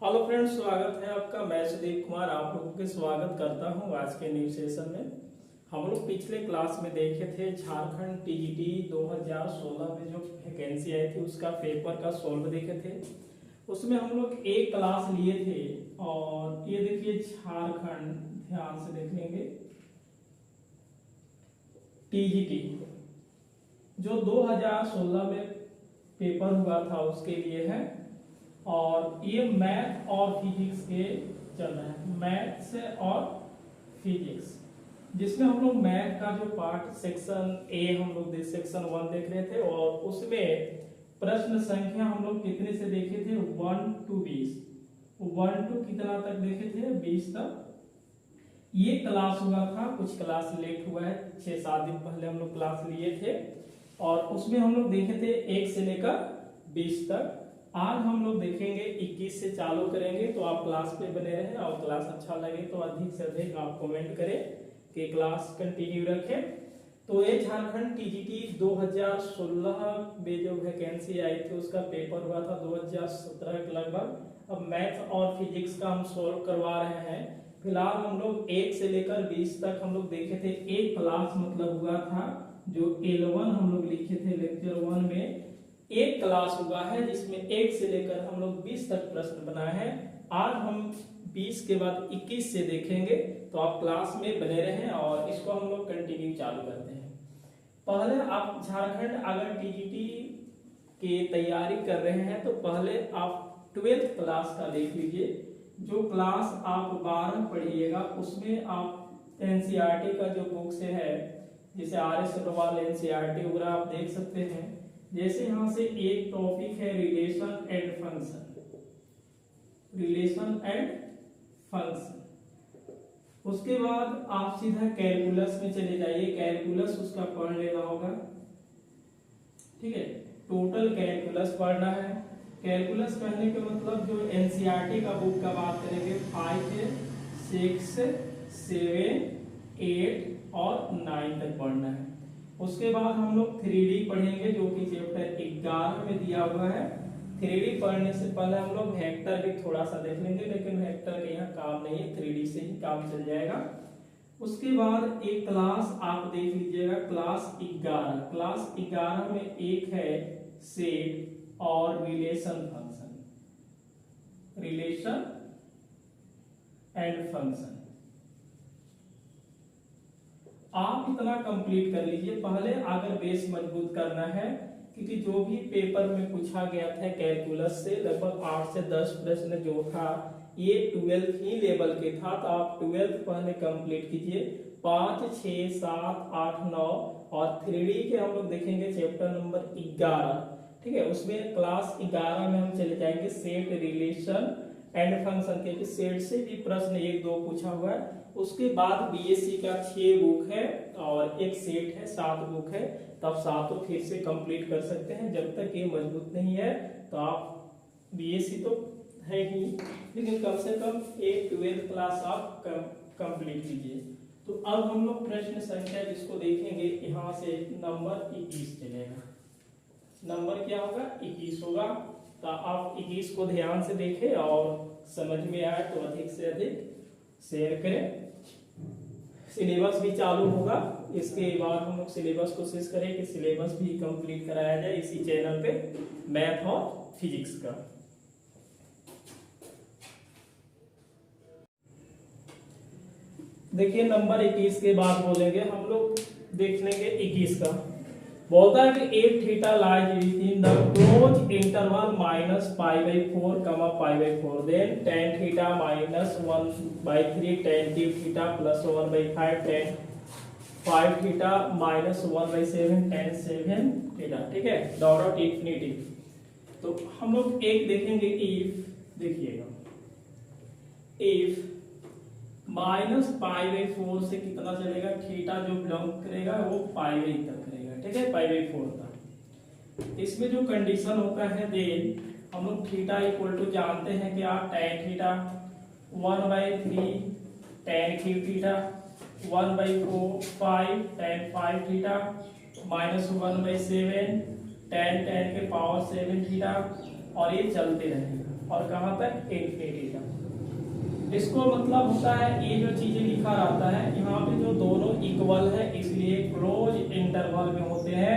Hello friends, स्वागत है आपका। मैं सुदीप कुमार आप लोगों के स्वागत करता हूं आज के न्यू सेशन में। हम लोग पिछले क्लास में देखे थे झारखंड टीजीटी 2016 में जो वैकेंसी आई थी उसका पेपर का सॉल्व देखे थे। उसमें हम लोग एक क्लास लिए थे और ये देखिए झारखंड, ध्यान से देख लेंगे, टीजीटी जो 2016 में पेपर हुआ था उसके लिए है। और ये मैथ और फिजिक्स के चल रहे हैं, मैथ्स और फिजिक्स, जिसमें हम लोग मैथ का जो पार्ट सेक्शन ए हम लोग सेक्शन 1 देख रहे थे और उसमें प्रश्न संख्या हम लोग कितने से देखे थे 1 to 20, 1 to कितना तक देखे थे 20 तक। ये क्लास हुआ था, कुछ क्लास लेट हुआ है, 6-7 दिन पहले हम लोग क्लास लिए थे और उसमें हम लोग देखे थे 1 से लेकर 20 तक। आज हम लोग देखेंगे 21 से चालू करेंगे, तो आप क्लास पे बने रहें और क्लास अच्छा लगे तो अधिक से अधिक आप कमेंट करें कि क्लास कंटिन्यू रखें। तो ये झारखंड टीजीटी 2016 में जो वैकेंसी आई थी उसका पेपर हुआ था 2017 के लगभग। अब मैथ और फिजिक्स का हम सॉल्व करवा रहे हैं। फिलहाल हम लोग 1 से लेकर 20 तक हम लोग देखे थे। एक क्लास मतलब हुआ था जो L1 हम लोग लिखे थे लेक्चर 1 में, एक क्लास हुआ है जिसमें 1 से लेकर हम लोग 20 तक प्रश्न बनाए हैं। आज हम 20 के बाद 21 से देखेंगे, तो आप क्लास में बने रहें और इसको हम लोग कंटिन्यू चालू करते हैं। पहले आप झारखंड अगर टीजीटी की तैयारी कर रहे हैं तो पहले आप 12th क्लास का देख लीजिए। जो क्लास आप 12 पढ़िएगा उसमें आप एनसीईआरटी का जो बुक से है, जैसे RS अग्रवाल एनसीईआरटी वगैरह आप देख सकते हैं। जैसे यहां से एक टॉपिक है relation and function, relation and function. उसके बाद आप सीधा कैलकुलस में चले जाइए, कैलकुलस उसका पढ़ लेना होगा, ठीक है। टोटल कैलकुलस पढ़ना है। कैलकुलस पढ़ने के मतलब जो एनसीईआरटी का बुक का बात करेंगे 5, 6, 7, 8 और 9 तक पढ़ना है। उसके बाद हम लोग 3D पढ़ेंगे जो कि चैप्टर 11 में दिया हुआ है। 3D पढ़ने से पहले हम लोग वेक्टर भी थोड़ा सा देख लेंगे, लेकिन वेक्टर के यहाँ काम नहीं है, 3D से ही काम चल जाएगा। उसके बाद एक क्लास आप देख लीजिएगा, क्लास 11। क्लास 11 में एक है सेट और relation function, relation and function. आप इतना कंप्लीट कर लीजिए पहले, अगर बेस मजबूत करना है, क्योंकि जो भी पेपर में पूछा गया था कैलकुलस से लगभग 8 से 10 प्रश्न जो था ये 12th ही लेवल के था, तो आप 12th पहले कंप्लीट कीजिए। 5, 6, 7, 8, 9 और 3D के हम लोग देखेंगे चैप्टर नंबर 11, ठीक है। उसमें क्लास 11 में हम चले जाएंगे सेट, रिलेशन एंड फंक्शन के, सेट से भी प्रश्न 1-2 पूछा हुआ है। उसके बाद बीएससी का 6 बुक है और एक सेट है, 7 बुक है, तब 7 फिर से कंप्लीट कर सकते हैं। जब तक ये मजबूत नहीं है तो आप बीएससी तो है ही, लेकिन कम से कम एक 12th क्लास आप कंप्लीट कीजिए। तो अब हम लोग प्रश्न संख्या जिसको देखेंगे यहाँ से नंबर 21 चलेगा। नंबर क्या होगा 21 होगा। तो आप 21 को ध्यान से देखें और समझ में आए तो अधिक से अधिक शेयर करें। सिलेबस भी चालू होगा, इसके बाद हम लोग सिलेबस कोशिश करें कि सिलेबस भी कंप्लीट कराया जाए इसी चैनल पे, मैथ और फिजिक्स का। देखिए नंबर 21 के बाद बोलेंगे हम लोग, देख लेंगे 21 का। बोलता है कि एक theta lies within the close interval -π/4, π/4, then tan theta -1/3 tan cube theta +1/5 tan 5 theta -1/7 tan 7 theta, ठीक है, डॉट इंफिनिटी। तो हम लोग एक देखेंगे इफ, देखिएगा इफ -π/4 से कितना चलेगा, थीटा जो बिलोंग करेगा वो π तक करेगा, ठीक है, π/4 तक। इसमें जो कंडीशन होता है देन हम लोग थीटा इक्वल टू जानते हैं कि आप tan theta 1/3 tan cube theta 1/4 5 tan 5 theta -1/7 tan के पावर 7 थीटा, और ये चलते रहेगा। और कहाँ तक, इन्फिनिटी तक। इसको मतलब होता है ये जो चीजें लिखा रहता है यहाँ पे जो दोनों इक्वल है इसलिए क्लोज इंटरवल में होते हैं,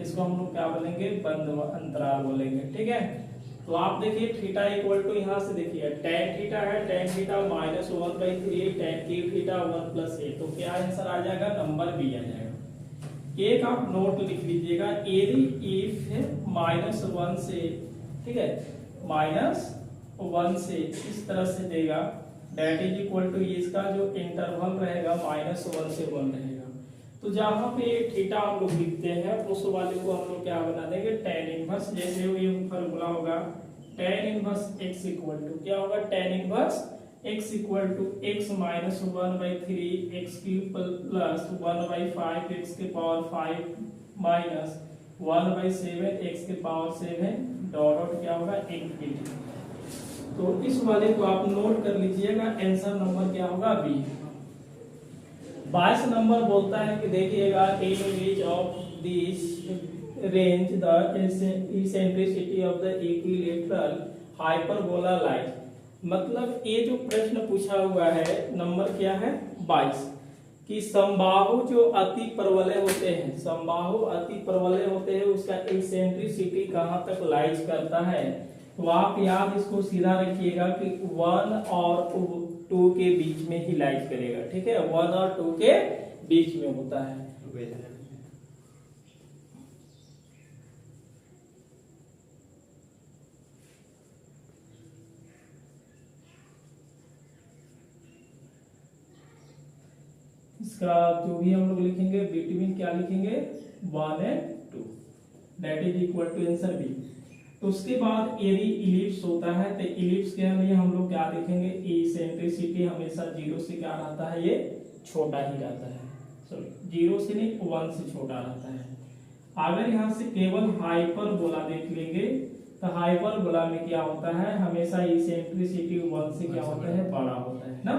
इसको हम लोग क्या बोलेंगे, बंद अंतराल बोलेंगे। ठीक है, तो आप देखिए थीटा इक्वल टू यहाँ से देखिए tan थीटा है, tan theta -1/3 tan cube theta 1 + a, तो क्या आंसर आ जाएगा, नंबर बी आ जाएगा। एक आप नोट लिख लीजिएगा, यदि इफ -1 से, ठीक है, -1 से इस तरह से देगा, दैट इज इक्वल टू इसका जो इंटरवल रहेगा -1 से 1 रहेगा। तो जहां पे थीटा हम लोग लिखते हैं उस वाले को हम लोग क्या बना देंगे, tan इनवर्स, जैसे ये फार्मूला होगा tan inverse x equal to क्या होगा, tan inverse x equal to x - 1/3 x cube plus 1/5 x के पावर 5 माइनस 1/7 x के पावर 7 डॉट डॉट क्या होगा, इनफिनिटी। तो इस वाले को आप नोट कर लीजिएगा, आंसर नंबर क्या होगा, बी। 22 नंबर बोलता है कि देखिएगा in which of this range the eccentricity of the equilateral hyperbola lies. मतलब ये जो प्रश्न पूछा हुआ है नंबर क्या है, 22, कि समबाहु जो अति परवलय होते हैं, समबाहु अति परवलय होते हैं उसका इसेंट्रिसिटी कहां तक लाइज करता है। तो आप याद इसको सीधा रखिएगा कि 1 और 2 के बीच में ही लाइज करेगा। ठीक है, 1 और 2 के बीच में होता है। इसका जो भी हम लोग लिखेंगे बिटवीन क्या लिखेंगे, 1 and 2, that is equal to answer B. तो उसके बाद यदि इलिप्स होता है तो इलिप्स के लिए हम लोग क्या देखेंगे, इसेंट्रिसिटी हमेशा 0 से क्या रहता है, ये छोटा ही रहता है, सॉरी 0 से नहीं 1 से छोटा रहता है। अगर यहाँ से केवल हाइपरबोला देख लेंगे तो हाइपरबोला में क्या होता है, हमेशा इसेंट्रिसिटी 1 से क्या होता है, बड़ा होता है ना।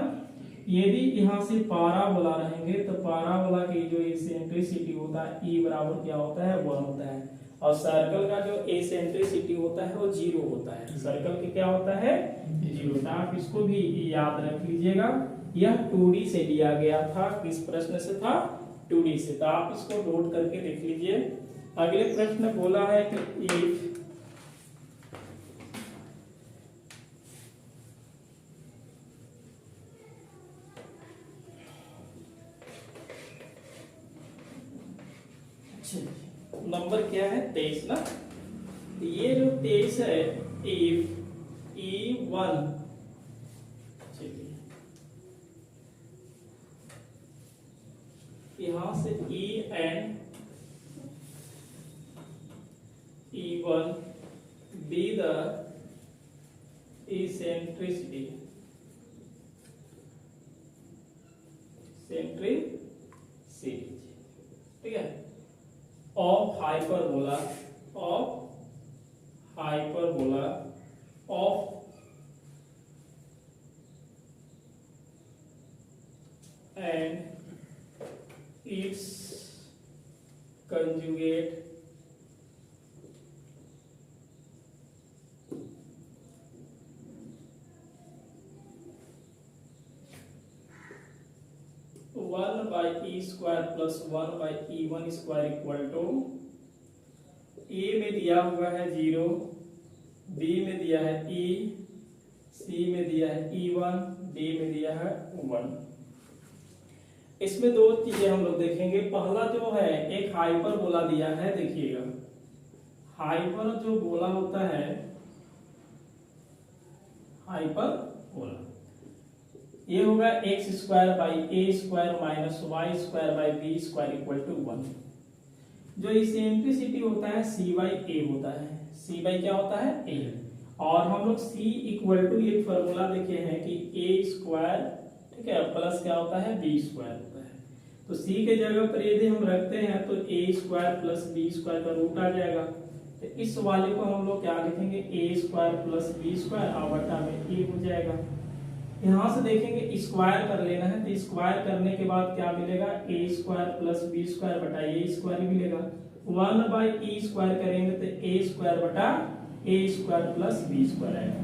यदि यहाँ से पाराबोला रहेंगे तो पाराबोला की जो इसेंट्रिसिटी होता है ई बराबर क्या होता है, 1 होता है, और सर्कल का जो इसेंट्रिसिटी होता है वो 0 होता है। सर्कल की क्या होता है, 0 होता है। आप इसको भी याद रख लीजिएगा। यह 2D से लिया गया था, किस प्रश्न से था, 2D से, तो आप इसको नोट करके लिख लीजिए। अगले प्रश्न बोला है कि इफ नंबर क्या है, 23 ना। ये जो 23 है, इफ E1, यहां से E and E1 be the eccentricity, ठीक है, of hyperbola of and its conjugate one by E square plus 1 by E1 square equal to, A में दिया हुआ है 0, बी में दिया है E, सी में दिया है E1, डी में दिया है 1। इसमें दो चीजें हम लोग देखेंगे। पहला जो है एक हाइपरबोला दिया है, देखिएगा हाइपर जो बोला होता है, हाइपरबोला ये होगा x square by A square minus Y square by B square equal to 1। जो इसेंट्रिसिटी होता है c बाई ए होता है, c बाई क्या होता है, a। और हम लोग c इक्वल टू ये फॉर्मूला देखे हैं कि a स्क्वायर, ठीक है, प्लस क्या होता है, b स्क्वायर होता है। तो c के जगह पर यदि हम रखते हैं तो a square plus b square का रूट आ जाएगा। तो इस वाले को हम लोग क्या लिखेंगे, a square plus b square और बटा में a हो जाएगा। यहां से देखेंगे स्क्वायर कर लेना है, तो स्क्वायर करने के बाद क्या मिलेगा, a square plus b square बटा a स्क्वायर मिलेगा। 1 बाई e स्क्वायर करेंगे तो a स्क्वायर बटा a square plus b square आएगा।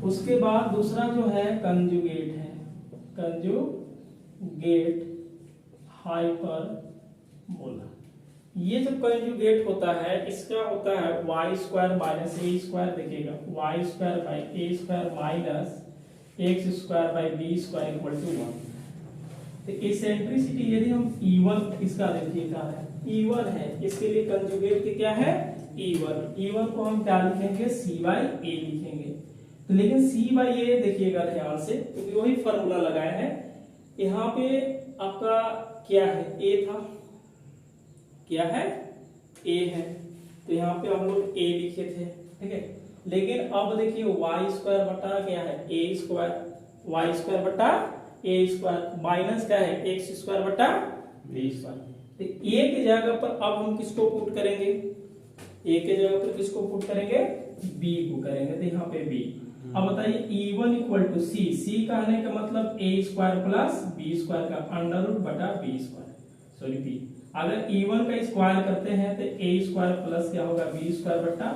उसके बाद दूसरा जो है कंजुगेट है, कंजुगेट हाइपरबोला। ये जो कंजुगेट होता है इसका होता है Y square minus A square, देखिएगा Y square by A square minus X square by B square equal to 1। तो इसेंट्रिसिटी यदि हम E1 इसका देखिएगा है E1 है, इसके लिए कंजुगेट के क्या है E1 को हम क्या लिखेंगे C बाई ए लिखेंगे। तो लेकिन C बाई ए देखिएगा ध्यान से, क्योंकि तो वही फॉर्मूला लगाया है। यहाँ पे आपका क्या है A था, क्या है A है, तो यहाँ पे हम लोग A लिखे थे, ठीक है। लेकिन अब देखिए वाई स्क्वायर बटा क्या है ए स्क्वायर, वाई स्क्वायर बटा ए स्क्वायर माइनस क्या है एक्स स्क्वायर बटा बी स्क्वायर। तो ए की जगह पर अब हम किसको पुट करेंगे, ए के जगह पर किसको पुट करेंगे बी को करेंगे, तो यहाँ पे बी। अब बताइए E1 इक्वल टू सी, सी कहने का मतलब ए स्क्वायर प्लस बी स्क्वायर का अंडर रूट बटा बी स्क्वायर, सॉरी बी। अगर E1 का स्क्वायर करते हैं तो ए स्क्वायर प्लस क्या होगा बी स्क्वायर बटा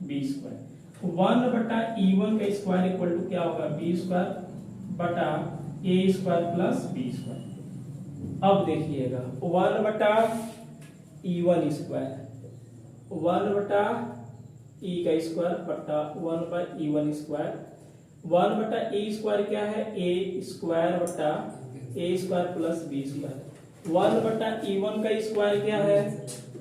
बी स्क्वायर। 1 बटा E1 का स्क्वायर इक्वल टू क्या होगा बी स्क्वायर बटा A square plus B square. अब देखिएगा 1 बटा E1 स्क्वायर, 1 बटा E का स्क्वायर बटा 1 बाई E1 स्क्वायर। 1 बटा E स्क्वायर क्या है ए स्क्वायर बटा A square plus B square. 1 बटा E1 का स्क्वायर क्या है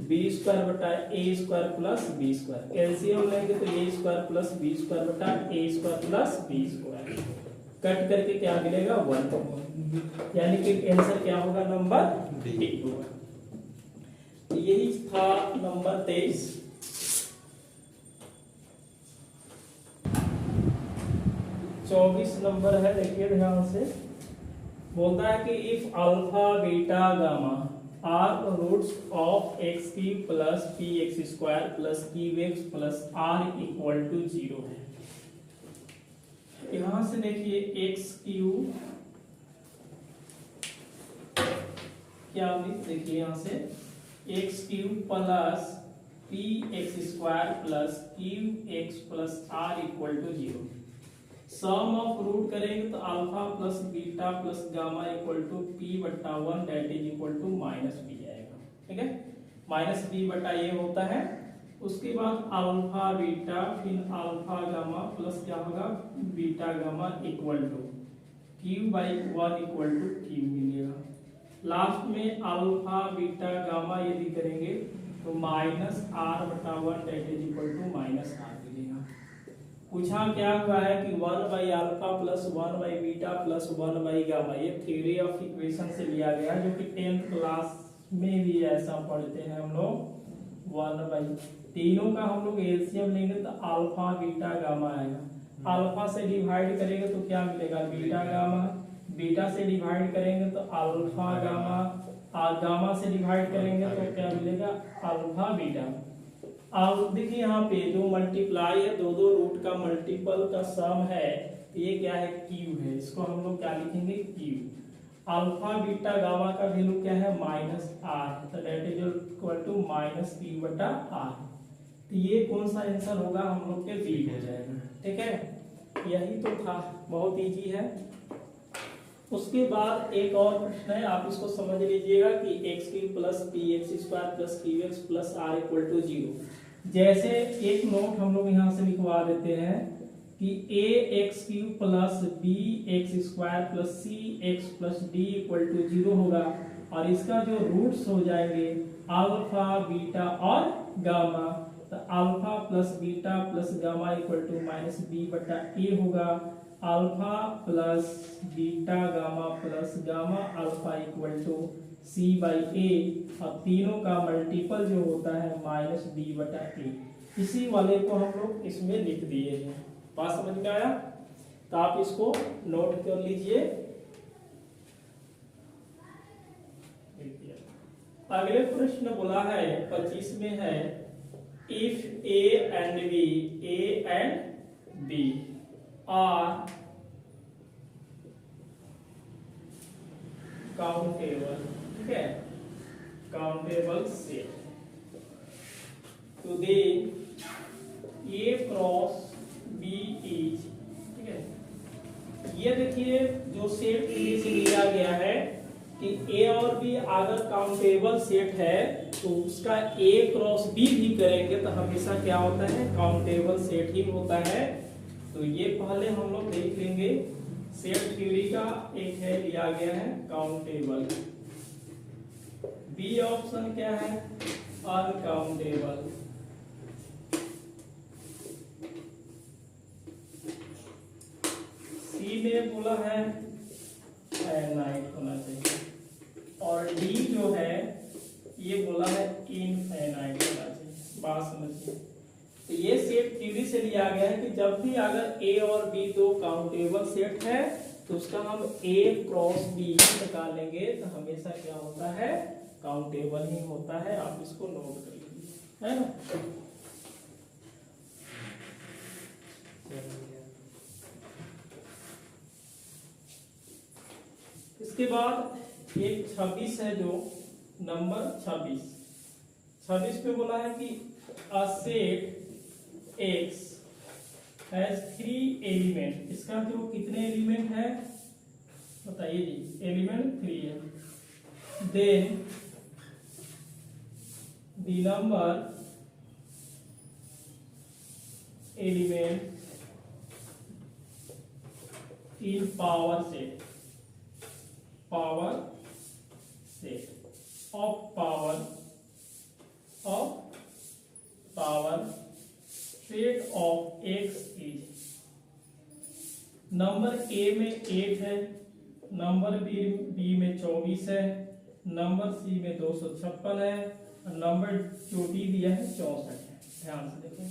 बी स्क्वायर बटा A square plus B square. LCM लेंगे तो A square plus B square बटा A square plus B square, cut करके क्या मिलेगा 1, यानी कि आंसर क्या होगा नंबर डी होगा। यही था नंबर 23। चौबीस नंबर है, देखिए ध्यान से। बोलता है कि if alpha beta gamma are roots of X cube plus P X square plus Q X plus R equal to 0 है। यहां से देखिए एक्स क्यूब क्या होगी, देखिए यहां से X cube plus P X square plus Q X plus R equal to 0। Sum of root करेंगे तो alpha plus beta plus gamma equal to P बट्टा 1 that is equal to minus B आएगा, ठीक है। माइनस बी बटा ये होता है। उसके बाद अल्फा बीटा फिर अल्फा गामा प्लस क्या होगा beta gamma equal to Q by 1 equal to Q मिलेगा। लास्ट में अल्फा बीटा गामा यदि करेंगे तो माइनस आर बटा 1 that is equal to minus R मिलेगा। पूछा क्या हुआ है कि 1 by alpha plus 1 by beta plus 1 by gamma, ये थ्योरी ऑफ इक्वेशन से लिया गया, जो कि 10th क्लास में भी ऐसा पढ़ते हैं हम लोग। 1 बाई तीनों का हम लोग एलसीएम लेंगे तो अल्फा बीटा गामा आएगा। अल्फा से डिवाइड करेंगे तो क्या मिलेगा बीटा गामा, बीटा से डिवाइड करेंगे तो अल्फा गामा, और गामा से डिवाइड करेंगे तो क्या मिलेगा अल्फा बीटा। अब देखिए यहाँ पे जो मल्टीप्लाई है दो रूट का मल्टीपल का सम है, ये क्या है क्यू है, इसको हम लोग क्या लिखेंगे क्यू। अल्फा बीटा गामा का वैल्यू क्या है माइनस आर, तो that is equal to minus Q बटा आर। तो ये कौन सा आंसर होगा हम लोग के बी हो जाएगा, ठीक है। यही तो था, बहुत इजी है। उसके बाद एक और प्रश्न है, आप इसको समझ लीजिएगा कि X cube plus P X square plus Q X plus R equal to 0। जैसे एक नोट हम लोग यहाँ से लिखवा देते हैं कि a x cube plus b x square plus c x plus d equal to 0 होगा, और इसका जो रूट्स हो जाएंगे अल्फा बीटा और गामा। तो alpha plus beta plus gamma equal to minus b बटा ए होगा। Alpha plus beta gamma plus gamma alpha equal to c by a, और तीनों का मल्टीपल जो होता है माइनस बी बटा ए। इसी वाले को हम लोग इसमें लिख दिए हैं। बात समझ में आया? तो आप इसको नोट कर लीजिए। अगले प्रश्न बोला है 25 में है if A and B are countable, ठीक है, काउंटेबल सेट, तो they A cross B is, ठीक है, ये देखिए जो सेट थ्योरी से लिया गया है कि ए और बी अगर काउंटेबल सेट है तो उसका ए क्रॉस बी भी करेंगे तो हमेशा क्या होता है, काउंटेबल सेट ही होता है। तो ये पहले हम लोग देख लेंगे। सेट थ्योरी का एक है लिया गया है काउंटेबल, बी ऑप्शन क्या है, अनकाउंटेबल। सी में बोला है फाइनाइट होना चाहिए, और डी जो है ये बोला है इनफाइनाइट होना चाहिए। बात समझिए, तो ये सेट थ्योरी से लिया गया है कि जब भी अगर ए और बी दो काउंटेबल सेट है तो उसका हम ए क्रॉस बी निकालेंगे तो हमेशा क्या होता है, काउंटेबल ही होता है। आप इसको नोट कर लीजिए, है ना। इसके बाद एक 26 है, जो नंबर 26 पे बोला है कि a set x has 3 element. इसका जो कितने एलिमेंट है बताइए जी, एलिमेंट 3 है। Then the number element in power set set of X is. Number A में 8 है, नंबर बी में 24 है, नंबर सी में 256 है, और नंबर जो डी दिया है 64 है। ध्यान से देखें,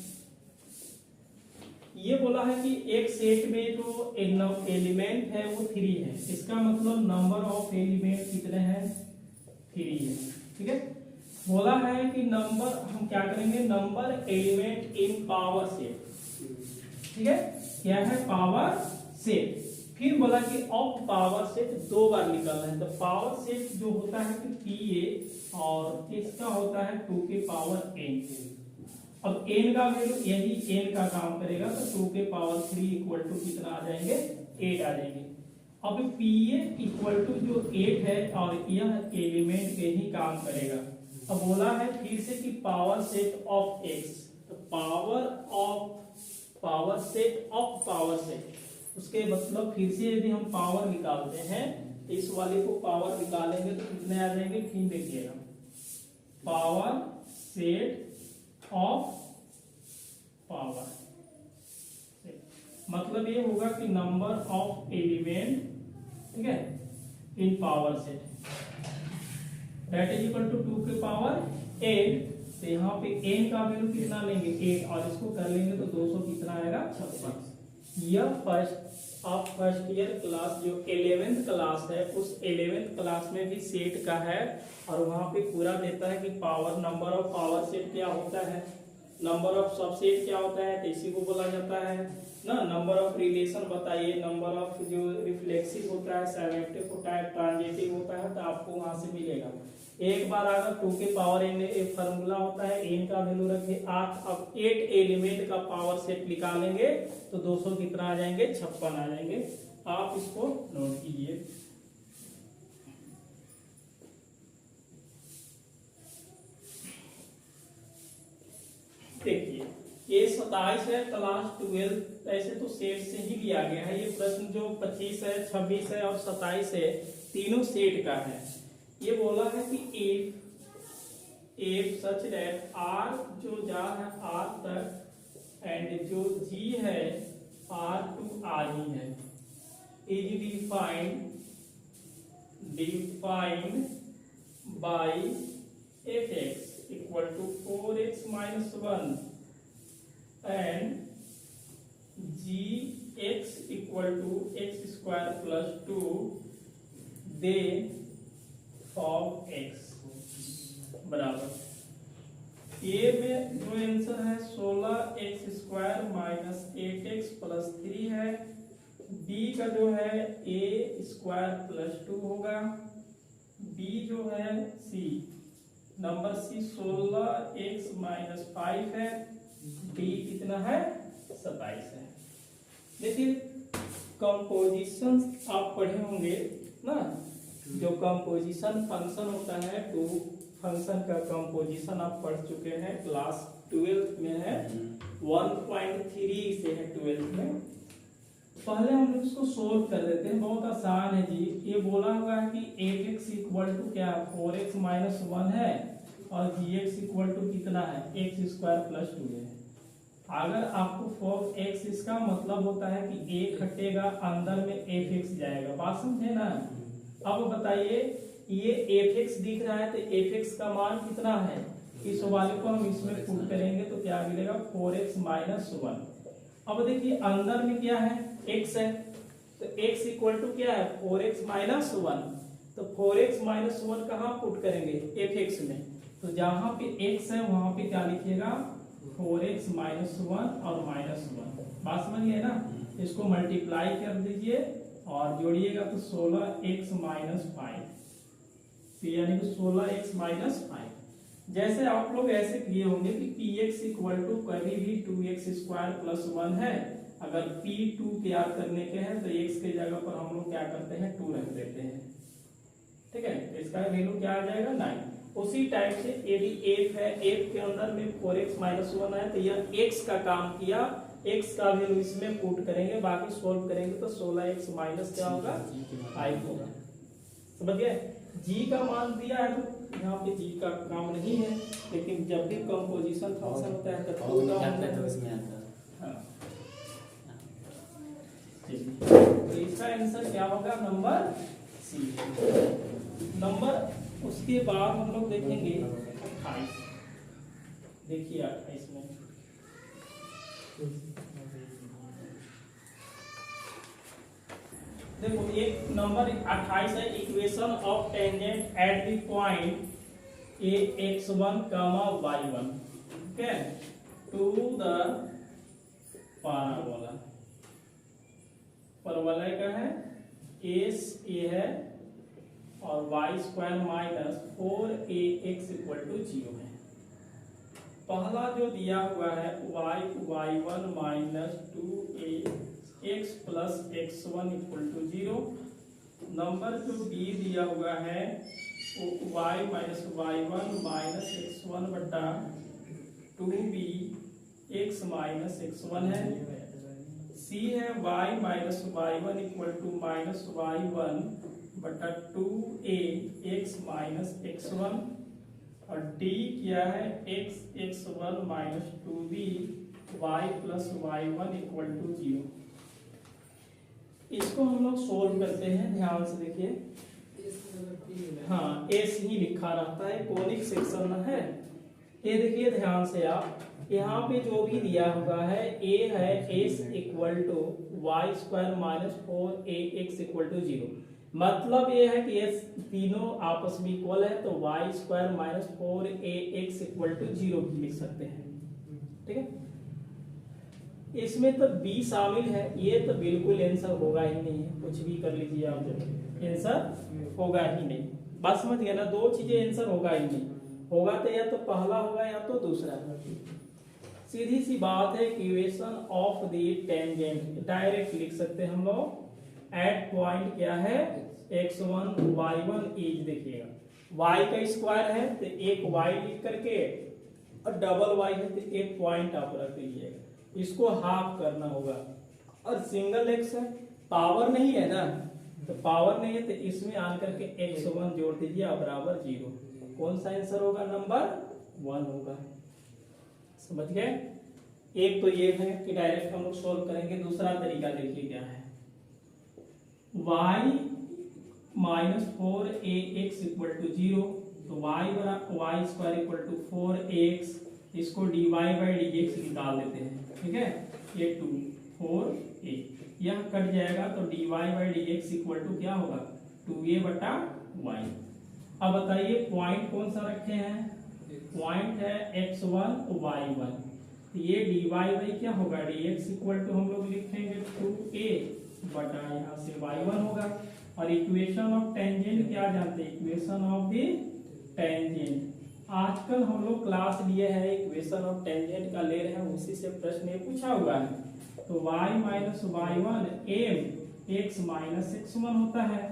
ये बोला है कि एक सेट में जो एलिमेंट है वो 3 है। इसका मतलब नंबर ऑफ एलिमेंट कितने हैं, 3 है। ठीक है, बोला है कि नंबर, हम क्या करेंगे, number element in power set. ठीक है, क्या है, पावर सेट। फिर बोला कि ऑफ पावर सेट 2 बार निकालना है। तो पावर सेट जो होता है कि पी ए, और इसका होता है 2 के पावर n। अब n का वैल्यू, यही n का काम करेगा तो 2 के पावर 3 इक्वल टू कितना आ जाएंगे, 8 आ जाएंगे। अब पी ए इक्वल टू जो 8 है और यह एलिमेंट के ही काम करेगा। अब बोला है फिर से कि पावर सेट ऑफ x, तो power set of power set, उसके मतलब फिर से यदि हम पावर निकालते हैं तो इस वाले को पावर निकालेंगे तो कितने आ जाएंगे, फिर देखिएगा, power set of power set, मतलब ये होगा कि नंबर ऑफ एलिमेंट, ठीक है, in power set that is equal to 2 के पावर 8। तो यहाँ पे n का वैल्यू कितना लेंगे, 8, और इसको कर लेंगे तो 200 कितना आएगा, 56। यह फर्स्ट ईयर क्लास जो 11th क्लास है, उस 11th क्लास में भी सेट का है, और वहां पे पूरा देता है कि power, number of power set क्या होता है, नंबर ऑफ सबसेट क्या होता है, तो इसी को बोला जाता है ना। नंबर ऑफ रिलेशन बताइए, नंबर ऑफ जो रिफ्लेक्सिव होता है, सिमेट्रिक होता है, ट्रांजिटिव होता है, तो आपको वहां से मिलेगा। एक बार अगर 2 के पावर n एक फार्मूला होता है, n का वैल्यू रखिए 8। अब 8 एलिमेंट का पावर सेट निकालेंगे तो 200 कितना आ जाएंगे, 56 आ जाएंगे। आप इसको नोट कीजिए। देखिए ये 27 है, क्लास 12, ऐसे तो सेट से ही लिया गया है। ये प्रश्न जो 25 है, 26 है और 27 है, तीनों सेट का है। ये बोला है कि if सच दैट r जो जा है r तक एंड जो g है r to r ही है, is defined by fx equal to 4x minus 1 and gx equal to x square plus 2 then of x बराबर। ए में जो आंसर है 16x square minus 8x plus 3 है। बी का जो है a स्क्वायर प्लस 2 होगा। बी जो है सी, नंबर सी 16x माइनस 5 है। डी कितना है, 27 है। देखिए कंपोजिशन आप पढ़े होंगे ना, जो कंपोजिशन फंक्शन होता है, टू फंक्शन का कंपोजिशन आप पढ़ चुके हैं, क्लास 12 में है, 1.3 से है 12 में। पहले हम लोग इसको सोल्व कर देते हैं, बहुत आसान है जी। ये बोला हुआ है कि 8x इक्वल टू क्या 4x माइनस 1 है और gx इक्वल टू कितना है x स्क्वायर प्लस 2 है। अगर आपको 4x, इसका मतलब होता है कि एक हटेगा अंदर में fx जाएगा, बात समझे ना। अब बताइए ये fx दिख रहा है तो fx का मान कितना है, इस वाले को हम इसमें पुट करेंगे तो क्या मिलेगा 4x माइनस 1। अब देखिए अंदर में क्या है x है, तो x इक्वल टू क्या है 4x माइनस 1। तो 4x माइनस 1 कहाँ पुट करेंगे fx में, तो जहां पे x है वहां पे क्या लिखिएगा 4x माइनस 1 और माइनस 1। बात समझ गए ना। इसको मल्टीप्लाई कर दीजिए और जोड़िएगा तो 16x माइनस 5, यानी कि 16x माइनस 5। जैसे आप लोग ऐसे किए होंगे कि px इक्वल टू कभी भी 2x स्क्वायर प्लस 1 है, अगर p2 तैयार करने के हैं तो x के जगह पर हम लोग क्या करते हैं 2 रख देते हैं, ठीक है। इसका वैल्यू क्या आ जाएगा 9। उसी टाइप से यदि f है, f के अंदर में 4x माइनस 1 है तो यह x का काम किया, x का वैल्यू इसमें पुट करेंगे, बाकी सोल्व करेंगे तो 16x माइनस क्या होगा 5 होगा। समझ गए। g का मान दिया है तो यहाँ पे g का काम नहीं है, लेकिन जब भी कंपोजिशन फंक्शन होता है तो इसका आंसर क्या होगा नंबर सी। नंबर उसके बाद हम लोग देखेंगे 28। देखिए 28 में देखो एक नंबर 28 है, equation of tangent at the point x1, y1 okay to the parabola. Parabola का है एस ए है और Y square minus 4ax equal to 0 है। पहला जो दिया हुआ है y1 minus 2ax plus x1 equal to 0। Number जो बी दिया हुआ है वो y minus y1 minus x1 बटा 2b x माइनस x1 है। सी है y minus y1 equal to minus y1 बटा 2a x माइनस x1 और डी क्या है x1 minus 2b y plus y1 equal to 0। इसको हम लोग सोल्व करते हैं, ध्यान से देखिए। हाँ एस ही लिखा रहता है, कोनिक सेक्शन है ये। देखिए ध्यान से आप, यहाँ पे जो भी दिया हुआ है a है s equal to Y square minus 4ax equal to 0। मतलब ये है कि s तीनों आपस में इक्वल है तो Y square minus 4ax equal to 0 भी लिख सकते हैं, ठीक है। इसमें तो b शामिल है, ये तो बिल्कुल आंसर होगा ही नहीं है, कुछ भी कर लीजिए आप, जब आंसर होगा ही नहीं। बात समझ गए ना, दो चीजें आंसर होगा ही नहीं, होगा तो या तो पहला होगा या तो दूसरा। सीधी सी बात है, equation of the tangent direct लिख सकते हैं हम लोग। एट पॉइंट क्या है x1 y1 इज, देखिएगा y का स्क्वायर है तो एक y लिख करके और डबल y है तो एक पॉइंट आप रख दीजिएगा, इसको हाफ करना होगा। और सिंगल x है, पावर नहीं है ना, तो पावर नहीं है तो इसमें आन करके x1 जोड़ दीजिए आप बराबर 0। कौन सा आंसर होगा नंबर 1 होगा। समझ गए। एक तो ये है कि डायरेक्ट हम लोग सोल्व करेंगे, दूसरा तरीका देखिए क्या है। y minus 4ax equal to 0, तो y square equal to 4ax, इसको dy बाई dx निकाल देते हैं, ठीक है। ये 2 4a यह कट जाएगा तो dy by dx equal to क्या होगा 2a बटा y। अब बताइए पॉइंट कौन सा रखे हैं, पॉइंट है x1 y1, तो ये dy बाई क्या होगा dx इक्वल टू हम लोग लिखेंगे 2a बटा यहाँ से y1 होगा। और इक्वेशन ऑफ टेंजेंट क्या जानते हैं, इक्वेशन ऑफ द टेंजेंट। आजकल हम लोग क्लास लिए हैं इक्वेशन ऑफ टेंजेंट का ले रहे हैं, उसी से प्रश्न ये पूछा हुआ है। तो y minus y1 m x minus x1 होता है।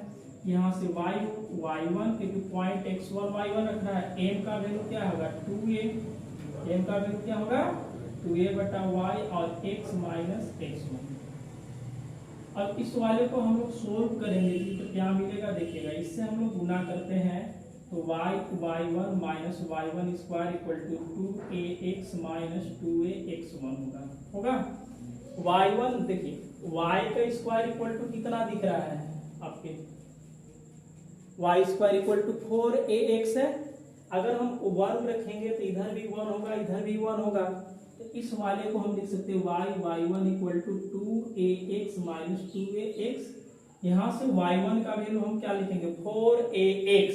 यहाँ से y1 क्योंकि पॉइंट x1 y1 रखना है, m का वैल्यू क्या होगा 2a, m का वैल्यू क्या होगा 2a बटा y और x माइनस x1। अब इस वाले को हम लोग सोल्व करेंगे तो क्या मिलेगा देखिएगा, इससे हम लोग गुना करते हैं तो y1 minus y1 square equal to 2ax minus 2ax1 होगा। y1 देखिए y का स्क्वायर इक्वल टू कितना दिख रहा है आपके, y square equal to 4ax है। अगर हम 1 रखेंगे तो इधर भी 1 होगा, इधर भी 1 होगा, तो इस वाले को हम लिख सकते हैं y1 equal to 2ax minus 2ax। यहाँ से y1 का वैल्यू हम क्या लिखेंगे 4ax,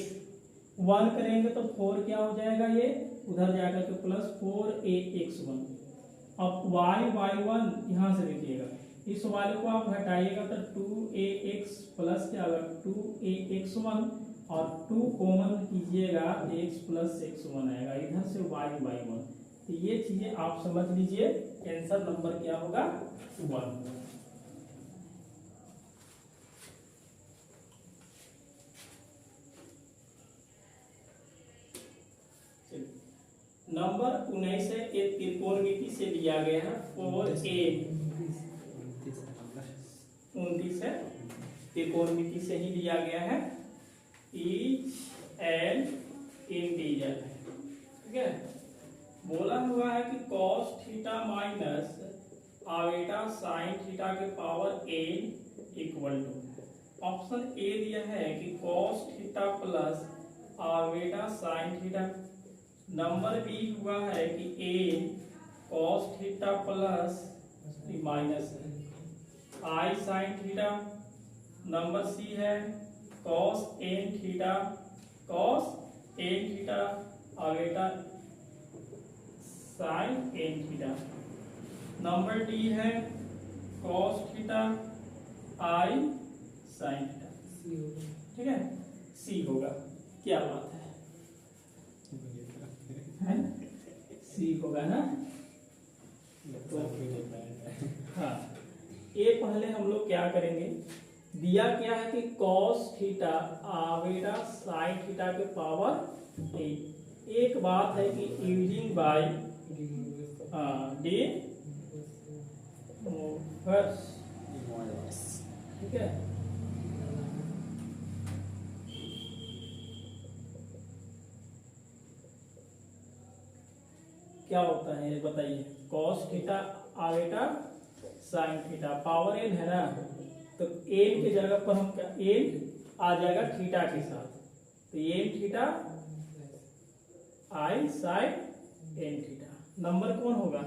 1 करेंगे तो 4 क्या हो जाएगा, ये उधर जाएगा तो प्लस 4ax1। अब y1 यहाँ से देखिएगा, इस वाले को आप हटाइएगा तो 2ax प्लस क्या होगा 2ax1 और 2 कॉमन कीजिएगा x प्लस x1 आएगा, इधर से y1। तो ये चीजें आप समझ लीजिए, आंसर नंबर क्या होगा 1। नंबर 19 है, एक त्रिकोणमिति से दिया गया है 4a, 29 है, त्रिकोणमिति से ही दिया गया है, ईच एंड इंटीजर, ठीक है। बोला हुआ है कि cos theta minus iota sine theta के power n equal to, option a दिया है कि cos theta plus iota sine theta, number b हुआ है कि a cos theta plus minus i sine theta, number c है cos n theta iota sine n theta, number d है cos theta i sine theta, ठीक है, सी होगा। क्या बात है सी होगा ना। तो हाँ, ये पहले हम लोग क्या करेंगे, दिया क्या है कि cos theta iota sine theta के पावर ए। एक बात है कि यूजिंग बाय डी ठीक है, क्या होता है ये बताइए, cos theta iota sine theta, power n है ना, तो n की जगह पर हम क्या n आ जाएगा थीटा के साथ, तो n theta i sign n theta, number कौन होगा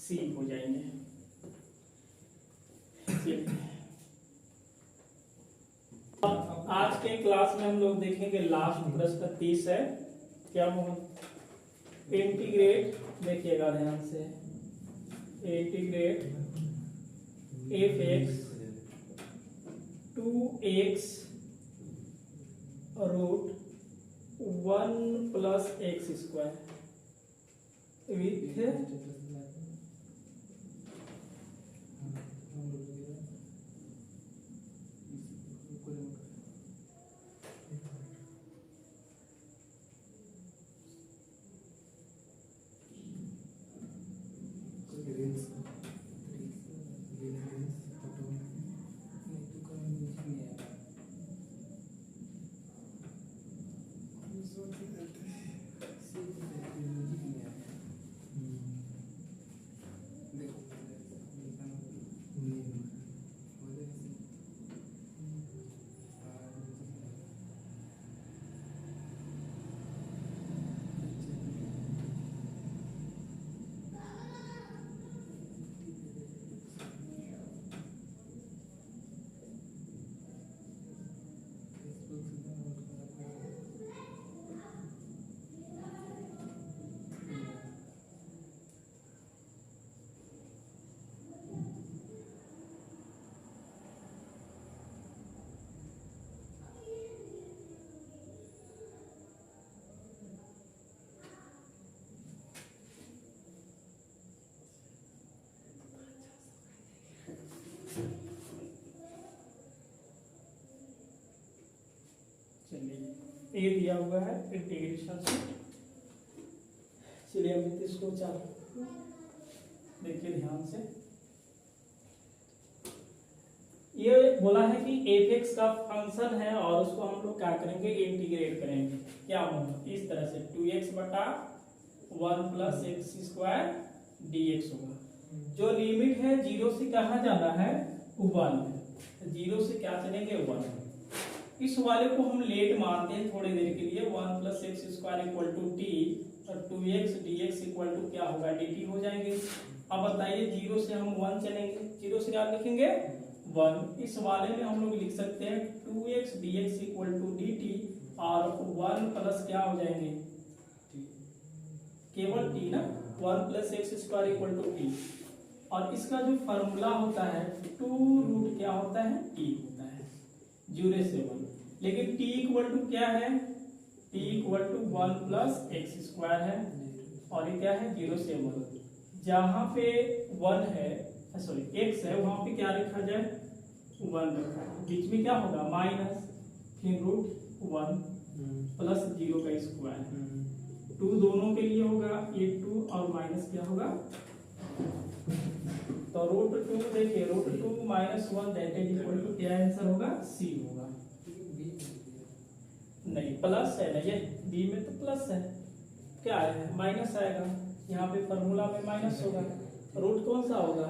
सी हो जाएंगे। आज के क्लास में हम लोग देखेंगे लास्ट प्रश्न 30 है, क्या इंटीग्रेट, देखिएगा ध्यान से, integrate F X 2x root 1 plus X square with चलिए ये दिया हुआ है इंटीग्रेशन से। चलिए अभी इसको चालू देखिए ध्यान से। ये बोला है कि f(x) का फंक्शन है और उसको हम लोग क्या करेंगे, इंटीग्रेट करेंगे। क्या होगा, इस तरह से 2x बटा 1 प्लस एक्स स्क्वायर dx होगा। जो लिमिट है 0 से कहाँ जाना है, 1 है। 0 से क्या चलेंगे, 1। इस वाले को हम लेट मानते हैं थोड़ी देर के लिए। 1 plus X square equal to T और 2x dx इक्वल टू क्या होगा, dt हो जाएंगे। अब बताइए 0 से हम 1 चलेंगे, 0 से क्या लिखेंगे, 1। इस वाले में हम लोग लिख सकते हैं 2x dx equal to dt और 1 प्लस क्या हो जाएंगे, केवल t ना, 1 plus X square equal to T. और इसका जो फॉर्मूला होता है 2 रूट क्या होता है, e होता है, 0 से 1। लेकिन t इक्वल टू क्या है, t equal to 1 plus X square है और ये क्या है, 0 से 1। जहाँ पे 1 है, सॉरी x है, वहां पे क्या रखा जाए, 1 रखा है। बीच में क्या होगा, माइनस, फिर रूट 1 प्लस 0 का स्क्वायर। 2 दोनों के लिए होगा, ये 2 और माइनस क्या होगा, तो रूट 2 देखिए, root 2 minus 1 that is equal to क्या आंसर होगा, सी होगा। नहीं प्लस है ना, ये बी में तो प्लस है, क्या है माइनस आएगा। यहाँ पे फॉर्मूला में माइनस होगा। रूट कौन सा होगा,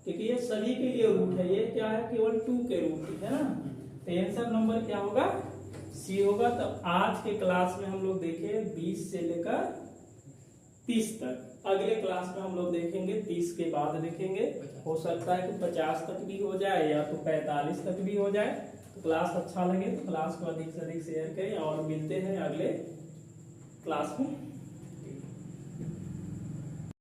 क्योंकि ये सभी के लिए रूट है, ये क्या है, केवल 2 के रूट है ना। तो आंसर नंबर क्या होगा, सी होगा। तो आज के क्लास में हम लोग देखे 20 से लेकर 30 तक। अगले क्लास में हम लोग देखेंगे 30 के बाद देखेंगे, हो सकता है कि 50 तक भी हो जाए या तो 45 तक भी हो जाए। तो क्लास अच्छा लगे तो क्लास को अधिक से अधिक शेयर करें और मिलते हैं अगले क्लास में।